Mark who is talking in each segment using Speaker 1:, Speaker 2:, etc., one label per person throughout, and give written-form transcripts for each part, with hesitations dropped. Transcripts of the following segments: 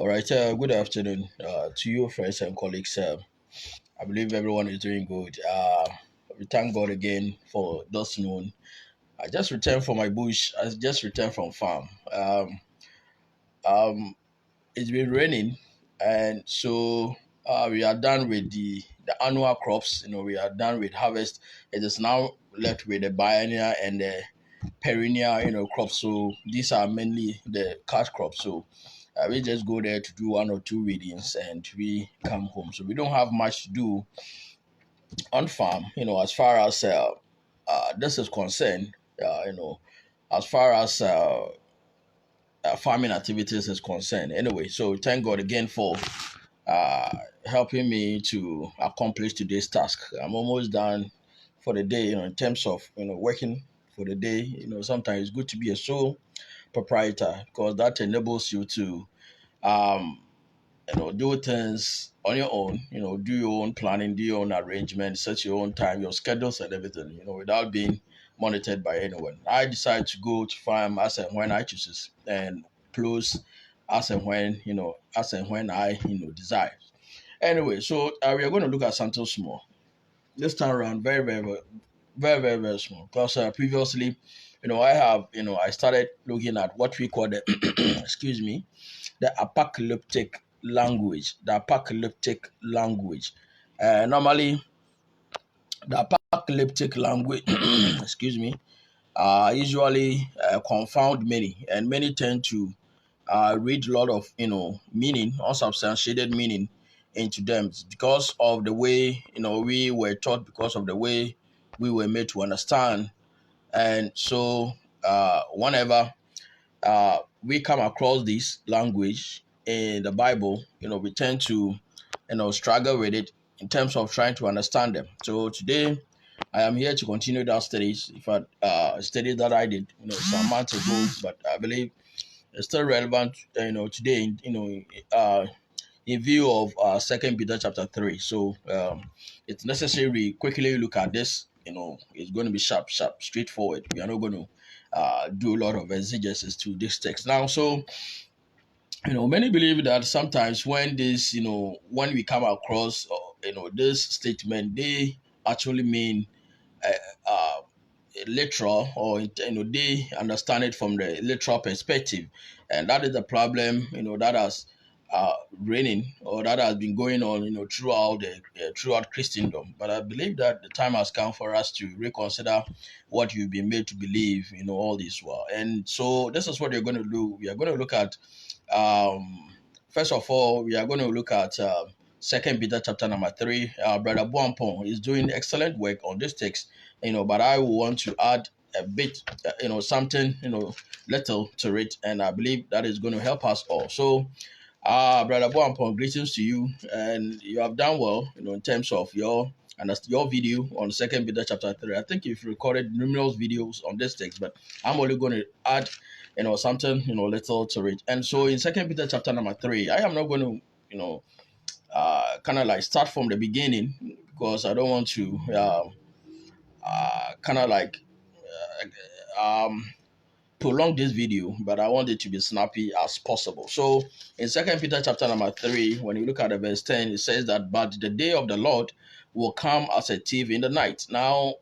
Speaker 1: All right, good afternoon to you, friends and colleagues. I believe everyone is doing good. We thank God again for this noon. I just returned from my bush. I just returned from farm. Um, it's been raining, and so we are done with the annual crops. We are done with harvest. It is now left with the biennial and the perennial, crops. So these are mainly the cash crops. So we just go there to do one or two readings and we come home. So we don't have much to do on farm, as far as this is concerned. As far as farming activities is concerned. Anyway, so thank God again for uh, helping me to accomplish today's task. I'm almost done for the day, in terms of, working for the day. Sometimes it's good to be a sole proprietor because that enables you to um, do things on your own, do your own planning, do your own arrangement, set your own time, your schedules and everything, without being monitored by anyone. I decide to go to farm as and when I chooses and close as and when I, desire. Anyway, so we are going to look at something small. This time around, very, very, very, very, very, very small. Because previously, I started looking at what we call the, excuse me, the apocalyptic language. The apocalyptic language. Normally, the apocalyptic language, excuse me, usually confound many, and many tend to read a lot of meaning, unsubstantiated meaning into them. It's because of the way we were taught, because of the way we were made to understand, and so whenever we come across this language in the Bible, we tend to, struggle with it in terms of trying to understand them. So today, I am here to continue that studies. In fact, studies that I did, some months ago, but I believe it's still relevant, today, in view of Second Peter chapter 3. So it's necessary we quickly look at this. It's going to be sharp, sharp, straightforward. We are not going to do a lot of exegesis to this text now. So many believe that sometimes when when we come across this statement, they actually mean uh, uh, literal, or they understand it from the literal perspective, and that is the problem that has reigning, or that has been going on throughout Christendom. But I believe that the time has come for us to reconsider what you've been made to believe all this while. And so this is what we're going to do. We are going to look at first of all, we are going to look at Second Peter chapter number 3. Brother Buampong is doing excellent work on this text, but I want to add a bit, something, little to it, and I believe that is going to help us all. So, Brother Buampong, greetings to you, and you have done well, in terms of your video on Second Peter chapter 3. I think you've recorded numerous videos on this text, but I'm only going to add something, little to it. And so in Second Peter chapter number 3, I am not going to, kind of like start from the beginning, because I don't want to kind of like um, prolong this video, but I want it to be snappy as possible. So in Second Peter chapter number 3, when you look at the verse 10, it says that, but the day of the Lord will come as a thief in the night. Now,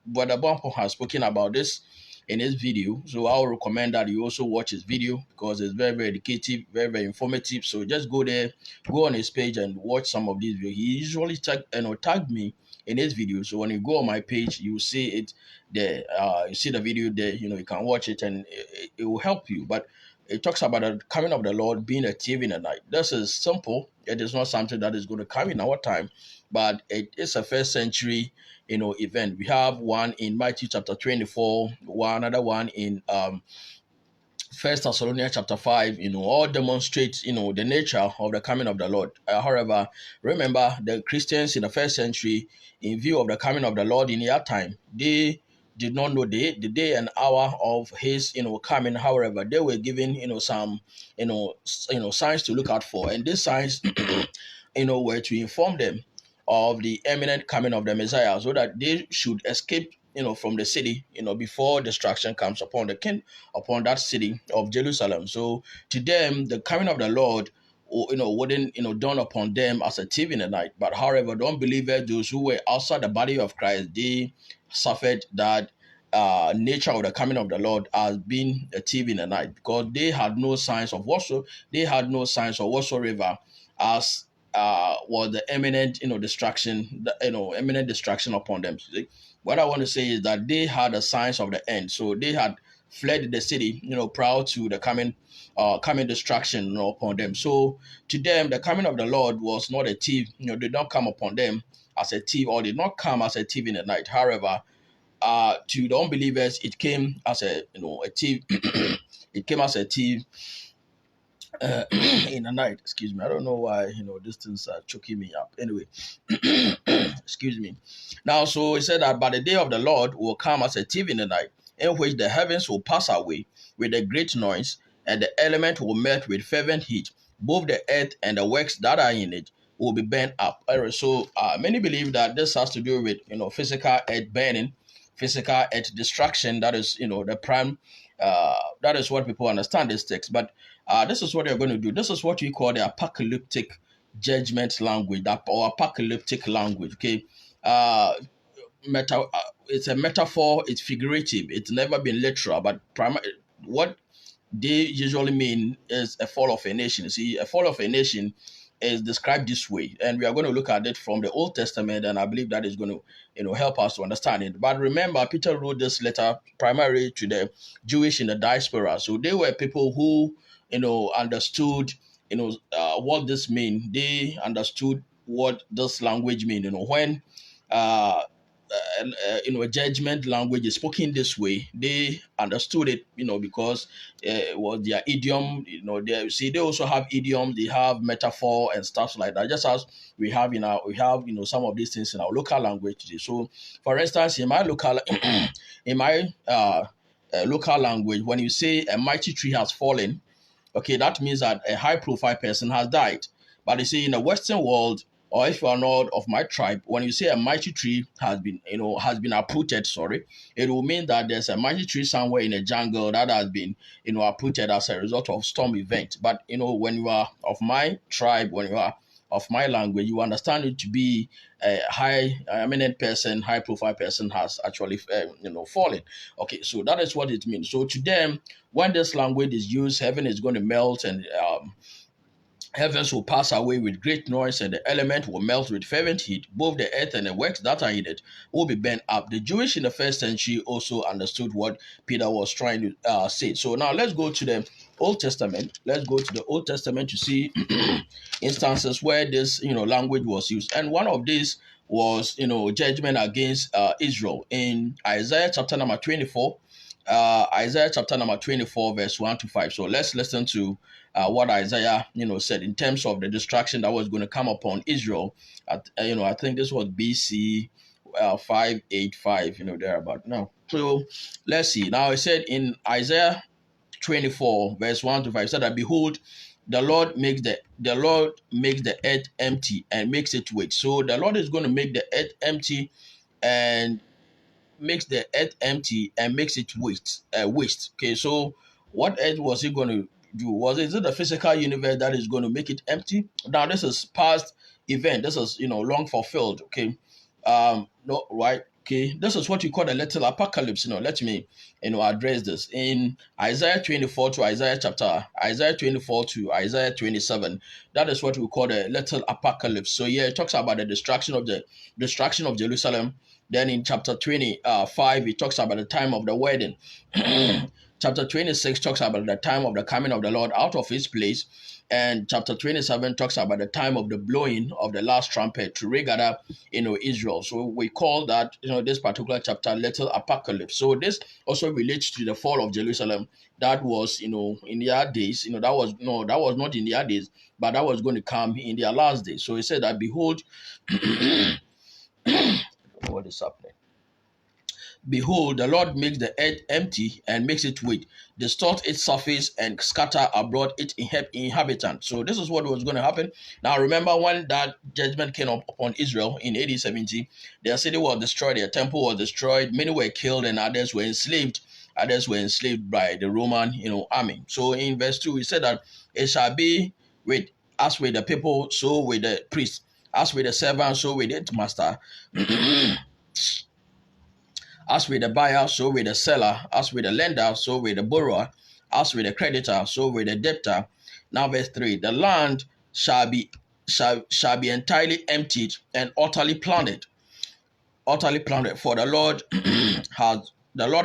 Speaker 1: Brother Bumpo has spoken about this in his video, so I will recommend that you also watch his video, because it's very, very educative, very, very informative. So just go there, go on his page and watch some of these videos. He usually tag me in his video, so when you go on my page, you see it there. You see the video there, you can watch it, and it will help you. But it talks about the coming of the Lord being a thief in the night. This is simple. It is not something that is going to come in our time, but it is a first century event. We have one in Matthew chapter 24, another one in First Thessalonians chapter 5, all demonstrate, the nature of the coming of the Lord. However, remember the Christians in the first century, in view of the coming of the Lord in their time, they did not know the day and hour of his, coming. However, they were given, some, signs to look out for. And these signs, were to inform them of the imminent coming of the Messiah, so that they should escape from the city, before destruction comes upon the king, upon that city of Jerusalem. So to them, the coming of the Lord, wouldn't, dawn upon them as a thief in the night. But however, don't believe it, those who were outside the body of Christ, they suffered that nature of the coming of the Lord as being a thief in the night, because they had no signs of whatsoever as was the imminent, destruction, imminent destruction upon them. See? What I want to say is that they had the signs of the end, so they had fled the city, prior to the coming destruction, upon them. So to them, the coming of the Lord was not a thief, did not come upon them as a thief, or did not come as a thief in the night. However, to the unbelievers, it came as a thief. It came as a thief in the night. Excuse me. I don't know why these things are choking me up. Anyway, excuse me. Now, so he said that, but the day of the Lord will come as a thief in the night, in which the heavens will pass away with a great noise, and the element will melt with fervent heat. Both the earth and the works that are in it will be burnt up. Alright, so many believe that this has to do with physical earth burning, physical earth destruction. That is the prime. That is what people understand this text. But this is what they're going to do. This is what we call the apocalyptic judgment language, or apocalyptic language. Okay, it's a metaphor. It's figurative. It's never been literal. But what they usually mean is a fall of a nation. See, a fall of a nation is described this way, and we are going to look at it from the Old Testament, and I believe that is going to, help us to understand it. But remember, Peter wrote this letter primarily to the Jewish in the diaspora, so they were people who, understood, what this mean. They understood what this language mean. When uh, a judgment language is spoken this way, they understood it, because it was their idiom. They also have idiom, they have metaphor and stuff like that, just as we have some of these things in our local language today. So for instance, in my local in my local language, when you say a mighty tree has fallen, okay, that means that a high profile person has died. But you see, in the Western world, or if you are not of my tribe, when you say a mighty tree has been uprooted, sorry, it will mean that there's a mighty tree somewhere in a jungle that has been, uprooted as a result of storm event. But when you are of my tribe, when you are of my language, you understand it to be a high, eminent person, high profile person has actually, fallen. Okay, so that is what it means. So to them, when this language is used, heaven is going to melt, and heavens will pass away with great noise, and the element will melt with fervent heat. Both the earth and the works that are in it will be burnt up. The Jewish in the first century also understood what Peter was trying to say. So now let's go to the Old Testament. Let's go to the Old Testament to see instances where this language was used, and one of these was judgment against Israel in Isaiah chapter number 24. Isaiah chapter number 24, verse 1 to 5. So let's listen to what Isaiah, said in terms of the destruction that was going to come upon Israel. I think this was BC 585, thereabout. Now, so let's see. Now, it said in Isaiah 24, verse 1 to 5, it said that, behold, the Lord makes the earth empty and makes it wait. So the Lord is going to make the earth empty and makes the earth empty and makes it waste. Okay, so what earth was he going to do? Is it the physical universe that is going to make it empty? Now this is past event. This is long fulfilled. Okay, no, right. Okay, this is what you call a little apocalypse. Let me address this in Isaiah 24 to Isaiah 24 to Isaiah 27. That is what we call a little apocalypse. So yeah, it talks about the destruction of Jerusalem. Then in chapter 25, it talks about the time of the wedding. Chapter 26 talks about the time of the coming of the Lord out of his place. And chapter 27 talks about the time of the blowing of the last trumpet to regather, Israel. So we call that, this particular chapter, little apocalypse. So this also relates to the fall of Jerusalem. That was, in their days, that was not in their days, but that was going to come in their last days. So he said that, behold, what is happening? Behold, the Lord makes the earth empty and makes it wait, distort its surface and scatter abroad its inhabitants. So this is what was going to happen. Now remember when that judgment came up upon Israel in AD 70, their city was destroyed, their temple was destroyed, many were killed and others were enslaved. Others were enslaved by the Roman, army. So in verse 2, he said that it shall be with as with the people, so with the priest, as with the servant, so with its master. As with the buyer, so with the seller. As with the lender, so with the borrower. As with the creditor, so with the debtor. Now, verse 3: the land shall be entirely emptied and utterly plundered. Utterly plundered. For the Lord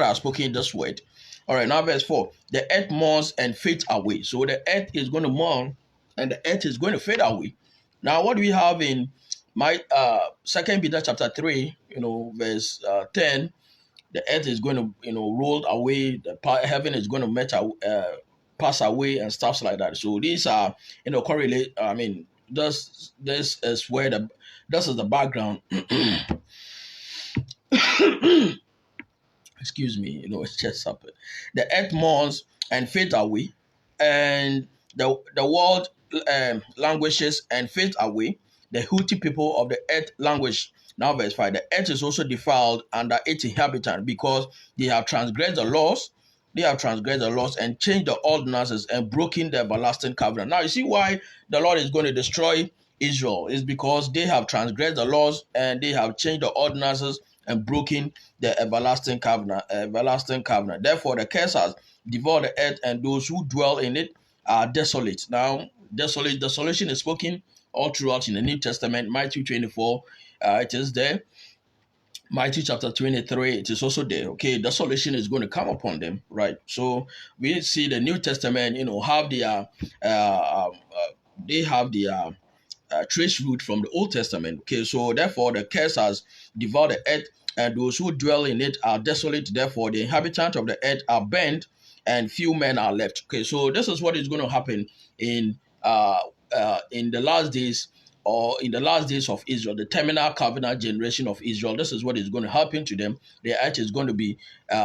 Speaker 1: has spoken this word. All right, now verse 4: the earth mourns and fades away. So the earth is going to mourn and the earth is going to fade away. Now, what do we have in my Second Peter chapter 3, verse 10? The earth is going to roll away, heaven is going to pass away and stuff like that. So these are correlate. I mean, this is where this is the background. Excuse me, it's just happened. The earth mourns and fades away, and the world languishes and fades away. The Houthi people of the earth languish. Now, verse 5: the earth is also defiled under its inhabitants, because they have transgressed the laws. They have transgressed the laws and changed the ordinances and broken the everlasting covenant. Now, you see why the Lord is going to destroy Israel is because they have transgressed the laws and they have changed the ordinances and broken the everlasting covenant. Therefore, the curse has devoured the earth, and those who dwell in it are desolate. Now, desolation is spoken all throughout in the New Testament. Matthew 24, it is there. Matthew chapter 23, it is also there. Okay, desolation is going to come upon them, right? So we see the New Testament, have their they have their trace root from the Old Testament. Okay, so therefore the curse has devoured the earth, and those who dwell in it are desolate. Therefore, the inhabitants of the earth are burned, and few men are left. Okay, so this is what is going to happen in the last days, or in the last days of Israel, the terminal covenant generation of Israel. This is what is going to happen to them. The earth is going to be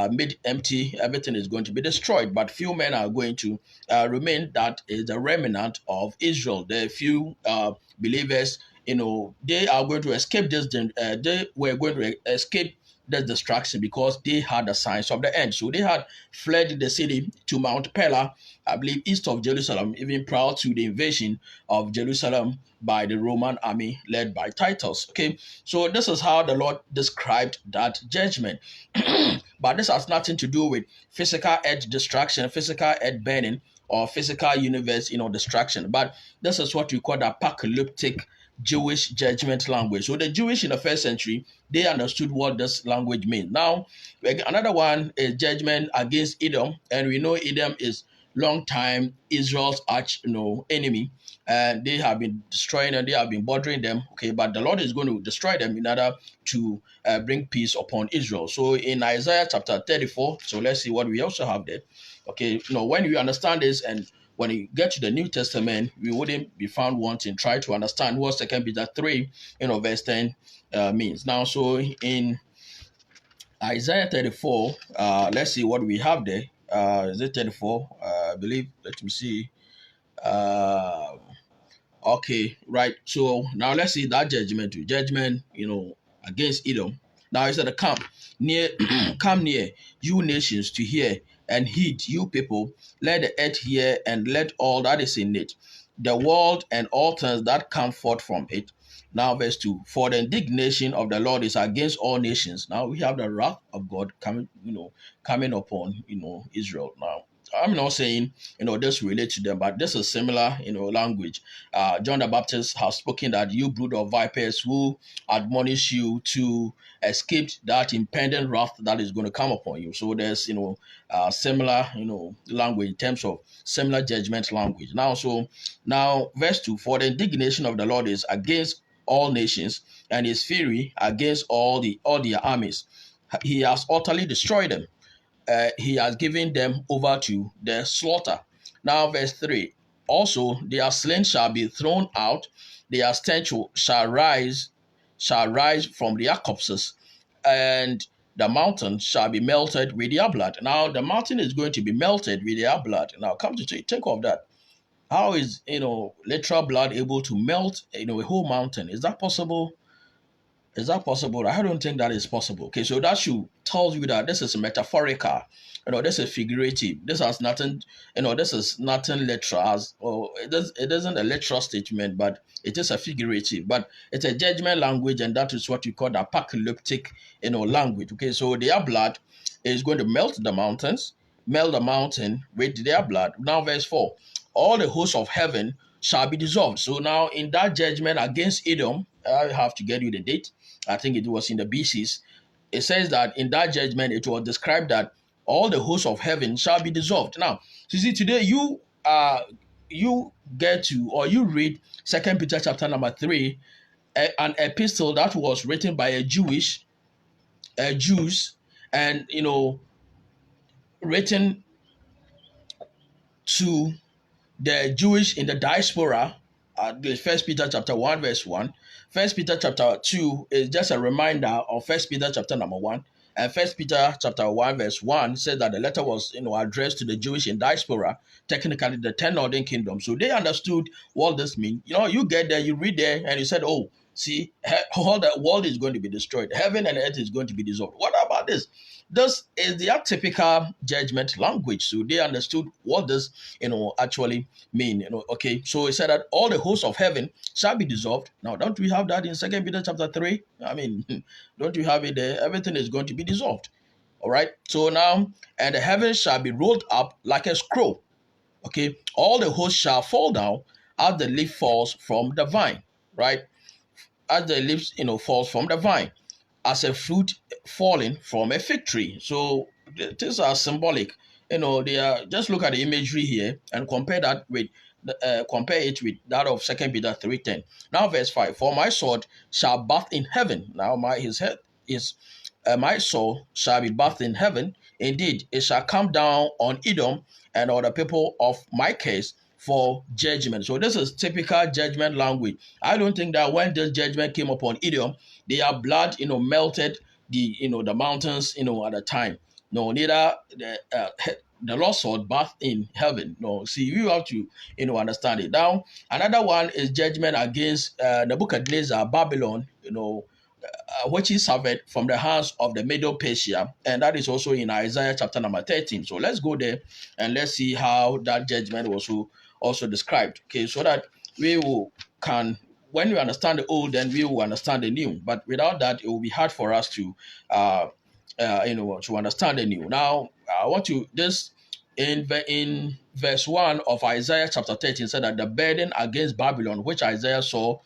Speaker 1: made empty. Everything is going to be destroyed, but few men are going to remain. That is the remnant of Israel. The few believers, they are going to escape this. They were going to escape the destruction because they had the signs of the end. So they had fled the city to Mount Pella, I believe, east of Jerusalem, even prior to the invasion of Jerusalem by the Roman army led by Titus. Okay, so this is how the Lord described that judgment. But this has nothing to do with physical earth destruction, physical earth burning, or physical universe, destruction. But this is what we call the apocalyptic Jewish judgment language. So the Jewish in the first century, they understood what this language means. Now, another one is judgment against Edom, and we know Edom is long time Israel's arch enemy, and they have been destroying and they have been bothering them. Okay, but the Lord is going to destroy them in order to bring peace upon Israel. So in Isaiah chapter 34, so let's see what we also have there. Okay, when you understand this, and when you get to the New Testament, we wouldn't be found wanting. Try to understand what 2 Peter 3, verse 10 means. Now, so in Isaiah 34, let's see what we have there. Is it 34? I believe, let me see. Uh, okay, right. So now let's see that judgment. Judgment, against Edom. Now he said, come near, come near, you nations, to hear, and heed, you people. Let the earth hear, and let all that is in it, the world and all things that come forth from it. Now, verse 2: for the indignation of the Lord is against all nations. Now we have the wrath of God coming upon Israel. Now, I'm not saying this relates to them, but this is similar language. John the Baptist has spoken that you brood of vipers, who admonish you to escape that impending wrath that is going to come upon you. So there's similar language in terms of similar judgment language. Now verse 2: for the indignation of the Lord is against all nations, and his fury against all their armies. He has utterly destroyed them. He has given them over to the slaughter. Now, verse 3: also their slain shall be thrown out, their stench shall rise from their corpses, and the mountain shall be melted with their blood. Now the mountain is going to be melted with their blood. Now come to think of that. How is literal blood able to melt a whole mountain? Is that possible? Is that possible? I don't think that is possible. Okay, so that should tell you that this is metaphorical. This is figurative. This has nothing, this is nothing literal. Or it isn't a literal statement, but it is a figurative. But it's a judgment language, and that is what we call the apocalyptic, language. Okay, so their blood is going to melt the mountain with their blood. Now, verse 4. All the hosts of heaven shall be dissolved. So now in that judgment against Edom, I have to get you the date. I think it was in the BCs. It says that in that judgment, it was described that all the hosts of heaven shall be dissolved. Now, you see, today you get to or you read Second Peter chapter number 3, an epistle that was written by Jews, and written to the Jewish in the diaspora. The First Peter chapter 1 verse 1. First Peter chapter 2 is just a reminder of First Peter chapter number 1. And First Peter chapter 1 verse 1 said that the letter was addressed to the Jewish in diaspora, technically the 10 northern kingdoms. So they understood what this means. You get there, you read there, and you said, oh, see, all the world is going to be destroyed. Heaven and earth is going to be dissolved. What about this? This is the atypical judgment language. So they understood what this, actually mean. Okay. So it said that all the hosts of heaven shall be dissolved. Now, don't we have that in Second Peter chapter 3? I mean, don't you have it there? Everything is going to be dissolved. All right. So now, and the heavens shall be rolled up like a scroll. Okay. All the hosts shall fall down as the leaf falls from the vine. Right. As the leaves, falls from the vine, as a fruit falling from a fig tree. So these are symbolic. They are, just look at the imagery here and compare that with compare it with that of Second Peter 3:10. Now verse 5. For my sword shall bath in heaven. Now my soul shall be bathed in heaven. Indeed, it shall come down on Edom and all the people of my case for judgment. So this is typical judgment language. I don't think that when this judgment came upon Edom, their blood, melted the mountains, at the time. No, neither the Lord sword bath in heaven. No, see, you have to, understand it. Now, another one is judgment against Nebuchadnezzar, Babylon, which he suffered from the hands of the Medo Persia, and that is also in Isaiah chapter number 13. So let's go there and let's see how that judgment was also described. Okay, so that when we understand the old, then we will understand the new. But without that, it will be hard for us to to understand the new. Now, I want to just in verse 1 of Isaiah chapter 13 said that the burden against Babylon, which Isaiah saw,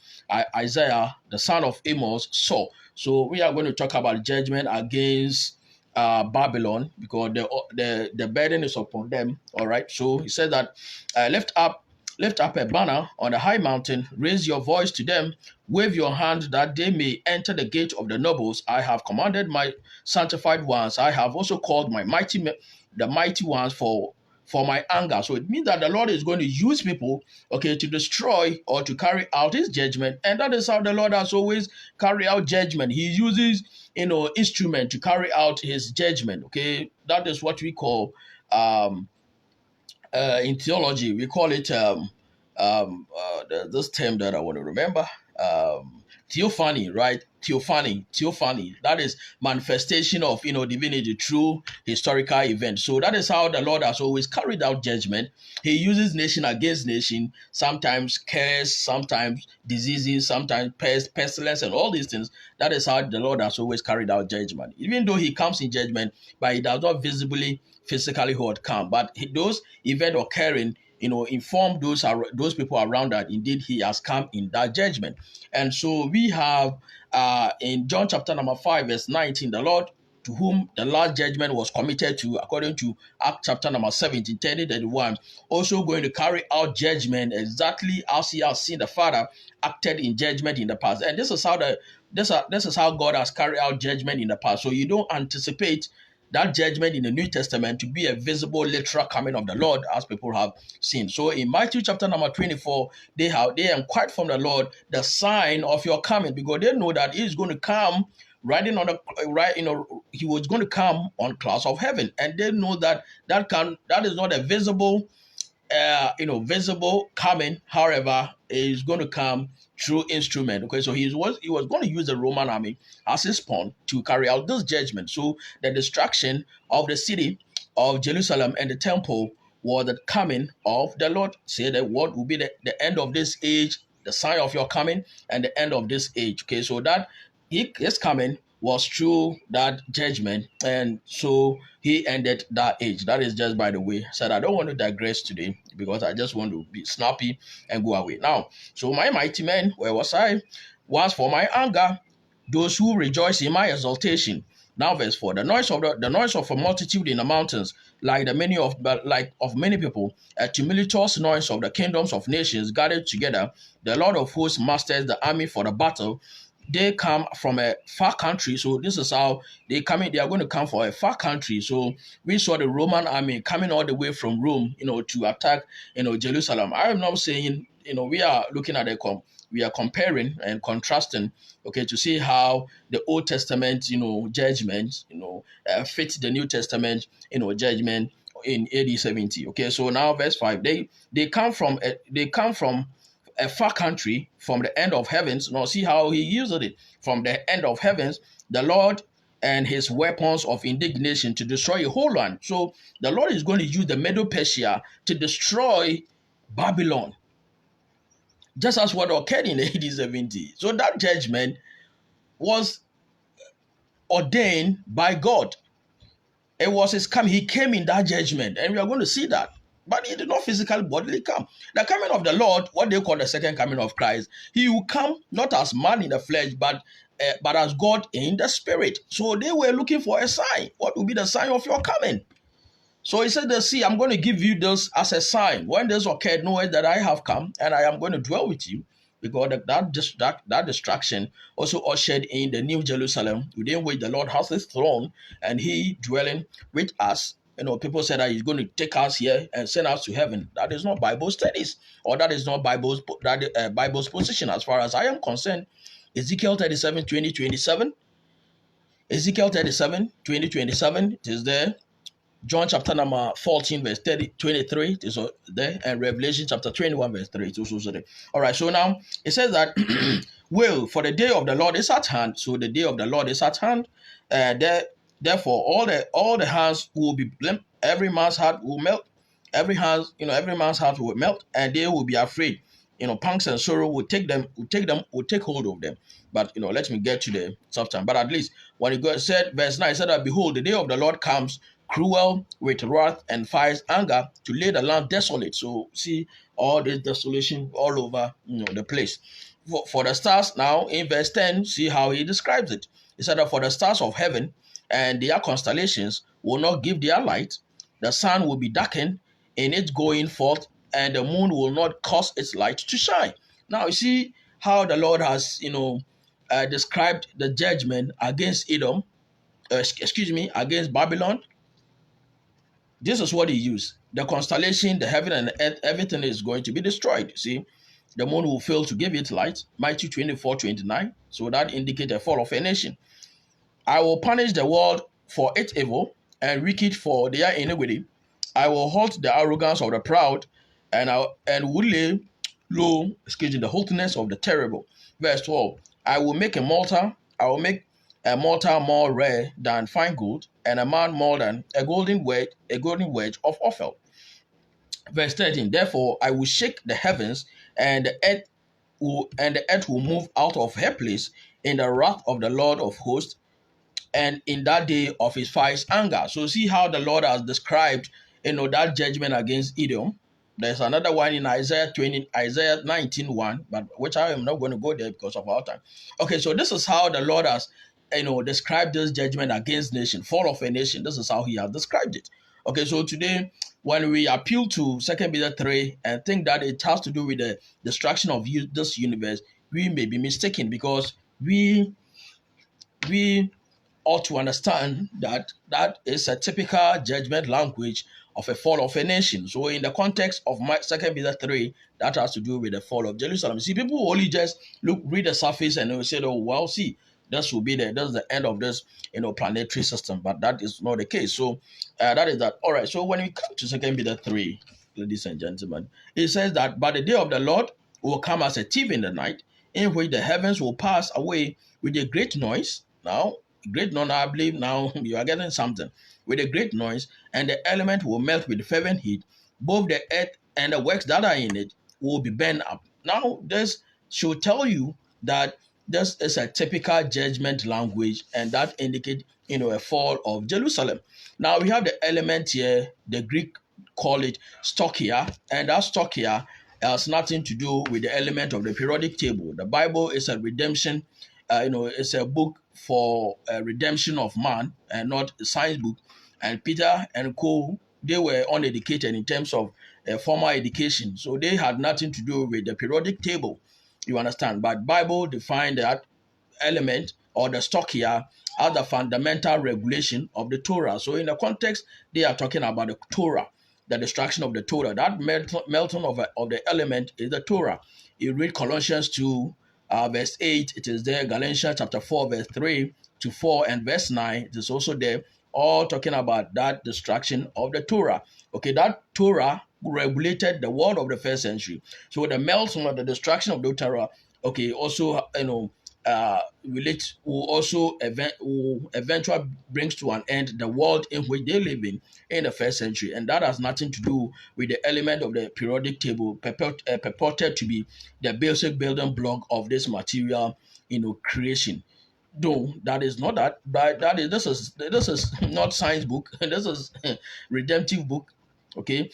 Speaker 1: Isaiah, the son of Amos, saw. So we are going to talk about judgment against Babylon, because the burden is upon them. All right. So he said that lift up a banner on a high mountain, raise your voice to them, wave your hand that they may enter the gate of the nobles. I have commanded my sanctified ones. I have also called the mighty ones for my anger. So it means that the Lord is going to use people, okay, to destroy or to carry out his judgment. And that is how the Lord has always carried out judgment. He uses, instrument to carry out his judgment. Okay. That is what we call, in theology, we call it this term that I want to remember, theophany, right? Theophany. That is manifestation of divinity through historical events. So that is how the Lord has always carried out judgment. He uses nation against nation, sometimes curse, sometimes diseases, sometimes pestilence, and all these things. That is how the Lord has always carried out judgment. Even though he comes in judgment, but he does not visibly, physically hold come. But those events occurring, inform those people around that indeed he has come in that judgment. And so we have in John chapter number 5 verse 19, the Lord to whom the last judgment was committed to, according to Acts chapter number 17, 31, also going to carry out judgment exactly as he has seen the Father acted in judgment in the past. And this is how God has carried out judgment in the past. So you don't anticipate that judgment in the New Testament to be a visible, literal coming of the Lord, as people have seen. So in Matthew chapter number 24, they inquired from the Lord the sign of your coming, because they know that he is going to come riding on a right, he was going to come on clouds of heaven, and they know that that is not a visible coming. However, is going to come through instrument. Okay, so he was going to use the Roman army as his pawn to carry out this judgment. So the destruction of the city of Jerusalem and the temple was the coming of the Lord. Say that what will be the end of this age, the sign of your coming, and the end of this age. Okay, so that his coming was through that judgment, and so he ended that age. That is just by the way. Said I don't want to digress today because I just want to be snappy and go away. Now, so my mighty men, where was I? Was for my anger, those who rejoice in my exaltation. Now, verse 4: the noise of a multitude in the mountains, like of many people, a tumultuous noise of the kingdoms of nations gathered together. The Lord of hosts masters the army for the battle. They come from a far country. So this is how they coming. They are going to come for a far country. So we saw the Roman army coming all the way from Rome, to attack, Jerusalem. I am not saying, we are looking at we are comparing and contrasting, okay, to see how the Old Testament, judgment, fits the New Testament, judgment in AD 70. Okay, so now verse 5, they come from a far country from the end of heavens. Now see how he used it. From the end of heavens, the Lord and his weapons of indignation to destroy a whole land. So the Lord is going to use the Medo-Persia to destroy Babylon, just as what occurred in AD 70. So that judgment was ordained by God. It was his coming. He came in that judgment, and we are going to see that. But he did not physically, bodily come. The coming of the Lord, what they call the second coming of Christ, he will come not as man in the flesh, but as God in the spirit. So they were looking for a sign. What will be the sign of your coming? So he said, see, I'm going to give you this as a sign. When this occurred, know that I have come and I am going to dwell with you. Because that destruction also ushered in the New Jerusalem, within which the Lord has his throne and he dwelling with us. People said that he's going to take us here and send us to heaven. That is not Bible studies, or that is not Bible's position as far as I am concerned. Ezekiel 37, 20, 27. Ezekiel 37, 20, 27. It is there. John chapter number 14, verse 23, it is there, and Revelation chapter 21, verse 3, it is also there. All right, so now it says that, for the day of the Lord is at hand. So the day of the Lord is at hand. Therefore, all the hands will be blamed. Every man's heart will melt. Every man's heart will melt, and they will be afraid. Pangs and sorrow will take hold of them. But let me get to the soft time. But at least when it God said, verse 9, it said that behold, the day of the Lord comes, cruel with wrath and fierce anger, to lay the land desolate. So see all this desolation all over the place. For the stars, now in verse 10, see how he describes it. He said that for the stars of heaven and their constellations will not give their light, the sun will be darkened in its going forth, and the moon will not cause its light to shine. Now you see how the Lord has described the judgment against against Babylon. This is what he used. The constellation, the heaven and the earth, everything is going to be destroyed. See, the moon will fail to give its light. Matthew 24:29. So that indicates the fall of a nation. I will punish the world for its evil and wicked for their iniquity. I will halt the arrogance of the proud, and will lay low, the haughtiness of the terrible. Verse 12. I will make a mortar more rare than fine gold, and a man more than a golden wedge of Ophel. Verse 13. Therefore I will shake the heavens, and the earth will move out of her place in the wrath of the Lord of hosts, and in that day of his fierce anger. So see how the Lord has described, that judgment against Edom. There's another one in Isaiah 19:1, but which I am not going to go there because of our time. Okay, so this is how the Lord has, described this judgment against nation, fall of a nation. This is how he has described it. Okay, so today, when we appeal to 2 Peter 3 and think that it has to do with the destruction of this universe, we may be mistaken, because we ought to understand that that is a typical judgment language of a fall of a nation. So in the context of 2 Peter 3, that has to do with the fall of Jerusalem. See, people only just read the surface and they will say, oh, well, see, This will be that's the end of this, planetary system. But that is not the case. So that is that. All right. So when we come to Second Peter 3, ladies and gentlemen, it says that, but the day of the Lord will come as a thief in the night, in which the heavens will pass away with a great noise. Now, great noise, I believe now you are getting something. With a great noise, and the element will melt with fervent heat. Both the earth and the works that are in it will be burned up. Now, this should tell you that this is a typical judgment language, and that indicates, a fall of Jerusalem. Now we have the element here. The Greek call it stoichia, and that stoichia has nothing to do with the element of the periodic table. The Bible is a redemption. It's a book for redemption of man, and not a science book. And Peter and co, they were uneducated in terms of formal education, so they had nothing to do with the periodic table. You understand? But Bible defined that element or the stoichia as the fundamental regulation of the Torah. So in the context, they are talking about the Torah, the destruction of the Torah. That melting of the element is the Torah. You read Colossians 2, verse 8, it is there. Galatians chapter 4, verse 3 to 4, and verse 9, it is also there. All talking about that destruction of the Torah. Okay, that Torah regulated the world of the first century. So the melting of the destruction of the Torah, okay, also, relate will also will eventually brings to an end the world in which they live in the first century, and that has nothing to do with the element of the periodic table purported to be the basic building block of this material, creation. Though that is not that, but this is not science book. This is redemptive book. Okay,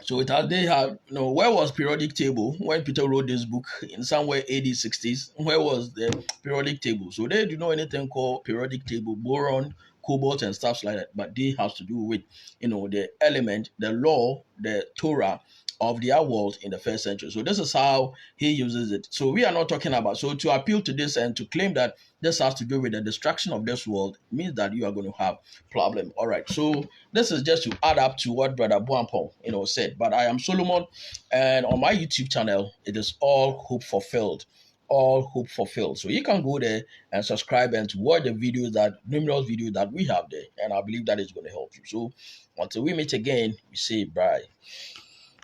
Speaker 1: so it has they have where was periodic table when Peter wrote this book in somewhere AD 60s? Where was the periodic table? So they do know anything called periodic table, boron, cobalt, and stuff like that. But they have to do with the element, the law, the Torah of their world in the first century. So this is how he uses it. So we are not talking about to appeal to this and to claim that this has to do with the destruction of this world means that you are going to have problem. All right. So this is just to add up to what Brother Buampong, said. But I am Solomon, and on my YouTube channel, it is all hope fulfilled. All hope fulfilled. So you can go there and subscribe and to watch the videos numerous videos that we have there. And I believe that is going to help you. So until we meet again, we say bye.